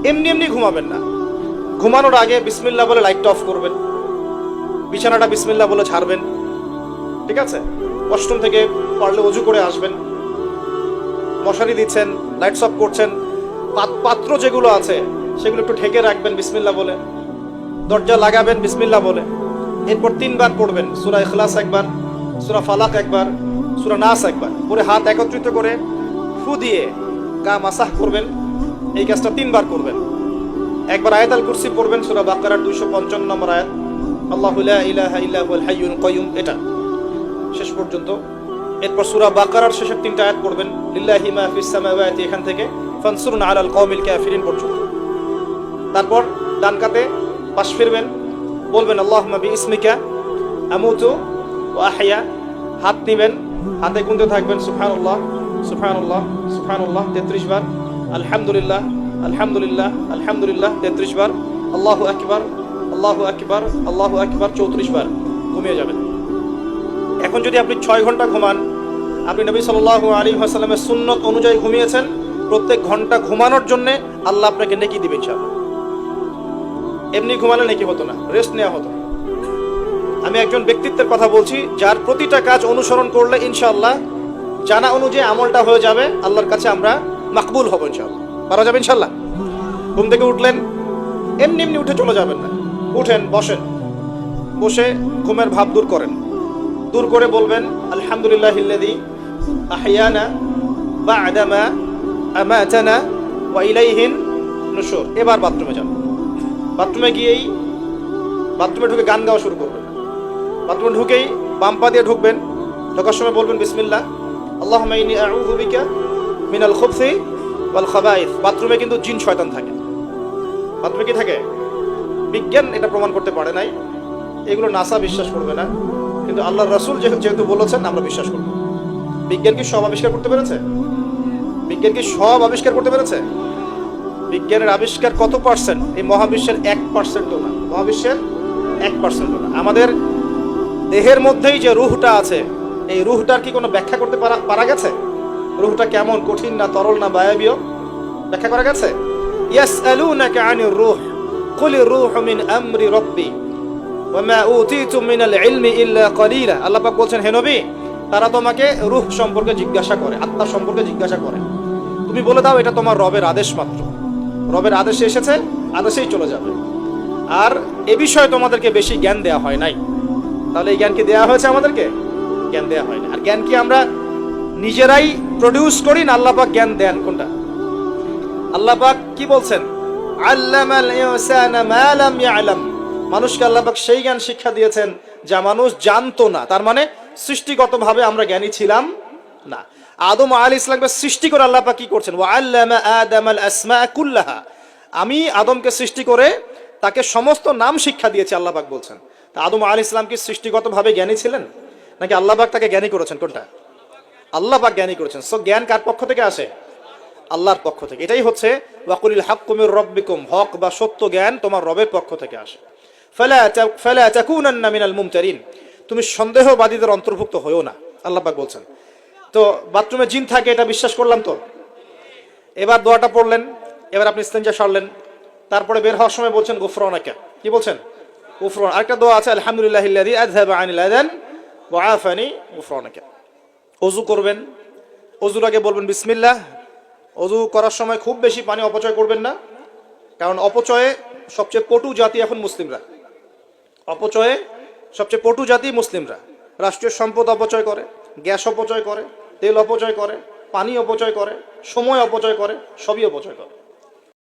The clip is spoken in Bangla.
এমনি এমনি ঘুমাবেন না। ঘুমানোর আগে বিসমিল্লাহ বলে লাইটটা অফ করবেন, বিছানাটা বিসমিল্লাহ বলে ছাড়বেন, ঠিক আছে? ওয়াশরুম থেকে পারলে অজু করে আসবেন, মশারি দিচ্ছেন, লাইটস অফ করছেন, পাত্র যেগুলো আছে সেগুলো একটু ঢেকে রাখবেন বিসমিল্লাহ বলে, দরজা লাগাবেন বিসমিল্লাহ বলে। এরপর 3 বার পড়বেন সূরা ইখলাস একবার, সূরা ফালাক একবার, সূরা নাস একবার, পরে হাত একত্রিত করে ফু দিয়ে গা মাসাহ করবেন। এই কাজটা 3 বার করবেন। একবার আয়াতুল কুরসি পড়বেন, সূরা বাকারার 255 নম্বর আয়াত, আল্লাহু লা ইলাহা ইল্লা হুয়াল হাইয়ুল কাইয়ুম, এটা শেষ পর্যন্ত। এরপর সূরা বাকারার শেষের 3টা আয়াত পড়বেন, লিল্লাহি মা ফিস সামাওয়াতি, এখান থেকে ফানসুরনা আলাল কওমিল কাফিরিন পর্যন্ত। তারপর ডান কাতে পাশ ফিরবেন, বলবেন আল্লাহুম্মা বিইসমিকা আমুতু ওয়া আহইয়া। হাত নিবেন, হাতে গুনতে থাকবেন সুবহানাল্লাহ সুবহানাল্লাহ সুবহানাল্লাহ 33 বার, আলহামদুলিল্লাহ আলহামদুলিল্লাহ আলহামদুলিল্লাহ 33 বার, আল্লাহু আকবার আল্লাহু আকবার আল্লাহু আকবার 34 বার, ঘুমিয়ে যাবেন। এখন যদি আপনি 6 ঘন্টা ঘুমান, আপনি নবী সাল্লাল্লাহু আলাইহি ওয়াসাল্লামের সুন্নত অনুযায়ী ঘুমিয়েছেন, প্রত্যেক ঘন্টা ঘুমানোর জন্য আল্লাহ আপনাকে নেকি দিবেন ইনশাআল্লাহ। এমনি ঘুমালে নেকি হতো না, রেস্ট নেওয়া হতো। আমি একজন ব্যক্তিত্বের কথা বলছি, যার প্রতিটা কাজ অনুসরণ করলে ইনশাআল্লাহ জানা অনুযায়ী আমলটা হয়ে যাবে, আল্লাহর কাছে আমরা মাকবুল হব ইনশাআল্লাহ, পারা যাবে ইনশাআল্লাহ। ঘুম থেকে উঠলেন, এমনি এমনি উঠে চলে যাবেন না, উঠেন, বসেন, বসে ঘুমের ভাব দূর করেন, দূর করে বলবেন আলহামদুলিল্লাহিল্লাযী আহইয়ানা বা'দা মা আমাতানা ওয়া ইলাইহিন নুশুর। এবার বাথরুমে যান, বাথরুমে গিয়েই বাথরুমে ঢুকে গান গাওয়া শুরু করবেন। বাথরুমে ঢুকেই বাম পা দিয়ে ঢুকবেন, ঢোকার সময় বলবেন বিসমিল্লাহ আল্লাহুম্মা ইন্নী আউযু বিকা মিনাল খুবসি ওয়াল খাবাইস। বাথরুমে কিন্তু জিন শয়তান থাকে। বাথরুমে কি থাকে? বিজ্ঞান এটা প্রমাণ করতে পারে নাই, এগুলো নাসা বিশ্বাস করবে না, কিন্তু আল্লাহর রাসূল যেহেতু বলেছেন আমরা বিশ্বাস করব। বিজ্ঞান কি সব আবিষ্কার করতে পেরেছে? বিজ্ঞান কি সব আবিষ্কার করতে পেরেছে? বিজ্ঞানের আবিষ্কার কত পার্সেন্ট? এই মহাবিশ্বের 1%ও না, মহাবিশ্বের 1%ও না। আমাদের দেহের মধ্যেই যে রূহটা আছে, এই রূহটার কি কোনো ব্যাখ্যা করতে পারা গেছে? রূহটা কেমন, কঠিন না তরল না বায়বীয়, ব্যাখ্যা করা গেছে? ইয়াসআলুনাকা আনির রূহ কুলির রূহু মিন আমরি রাব্বি ওয়া মা উতীতুম মিনাল ইলমি ইল্লা কলিলা। আল্লাহ পাক বলছেন, হে নবী, তারা তোমাকে রূহ সম্পর্কে জিজ্ঞাসা করে, আত্মা সম্পর্কে জিজ্ঞাসা করে, তুমি বলে দাও এটা তোমার রবের আদেশ মাত্র। রবের আদেশে এসেছে, আদেশেই চলে যাবে। আর এ বিষয়ে তোমাদেরকে বেশি জ্ঞান দেয়া হয় নাই। তাহলে এই জ্ঞান কি দেয়া হয়েছে আমাদেরকে? জ্ঞান দেয়া হয় না। আর জ্ঞান কি আমরা নিজেরাই প্রডিউস করি না আল্লাহ পাক জ্ঞান দেন? কোনটা? আল্লাহ পাক কি বলছেন? আল্লামাল ইনসানা মা লাম ইয়ালাম। মানুষকে আল্লাহ পাক সেই জ্ঞান শিক্ষা দিয়েছেন যা মানুষ জানতো না। তার মানে সৃষ্টিগতভাবে আমরা জ্ঞানী ছিলাম না। আদম আলাইহিস সালামকে সৃষ্টি করে আল্লাহ পাক কি করছেন? ওয়া আল্লামা আদামাল আসমা কুল্লাহা। আমি আদমকে সৃষ্টি করে তাকে সমস্ত নাম শিক্ষা দিয়েছি, আল্লাহ পাক বলছেন। তা আদম আলাইহিস সালাম কি সৃষ্টিগতভাবে জ্ঞানী ছিলেন, নাকি আল্লাহ পাক তাকে জ্ঞানী করেছেন? কোনটা? আল্লাহ পাক জ্ঞানী করেছেন। সো জ্ঞান কার পক্ষ থেকে আসে? আল্লাহর পক্ষ থেকে। এটাই হচ্ছে ওয়াকুলিল হাক্কু মির রাব্বিকুম, হক বা সত্য জ্ঞান তোমার রবের পক্ষ থেকে আসে। ফালা তাকুনান্না মিনাল মুমতারিন, তুমি সন্দেহবাদীদের অন্তর্ভুক্ত হয়ো না, আল্লাহ পাক বলছেন। তো বাথরুমে জিন থাকে এটা বিশ্বাস করলাম তো। এবার দোয়াটা পড়লেন, এবার আপনি ইস্তেনজা সারলেন, তারপরে বের হওয়ার সময় বলছেন গুফরানাকা। কি বলছেন? গুফরান। আরেকটা দোয়া আছে, আলহামদুলিল্লাহিল্লাযী আযহাবা আনিল আযান ওয়া আফানি গুফরানাকা। ওযু করবেন, ওযুর আগে বলবেন বিসমিল্লাহ। ওযু করার সময় খুব বেশি পানি অপচয় করবেন না, কারণ অপচয়ে সবচেয়ে পটু জাতি এখন মুসলিমরা। অপচয়ে সবচেয়ে পটু জাতি মুসলিমরা। রাষ্ট্রীয় সম্পদ অপচয় করে, গ্যাস অপচয় করে, তেল অপচয় করে, পানি অপচয় করে, সময় অপচয় করে, সবই অপচয় করে।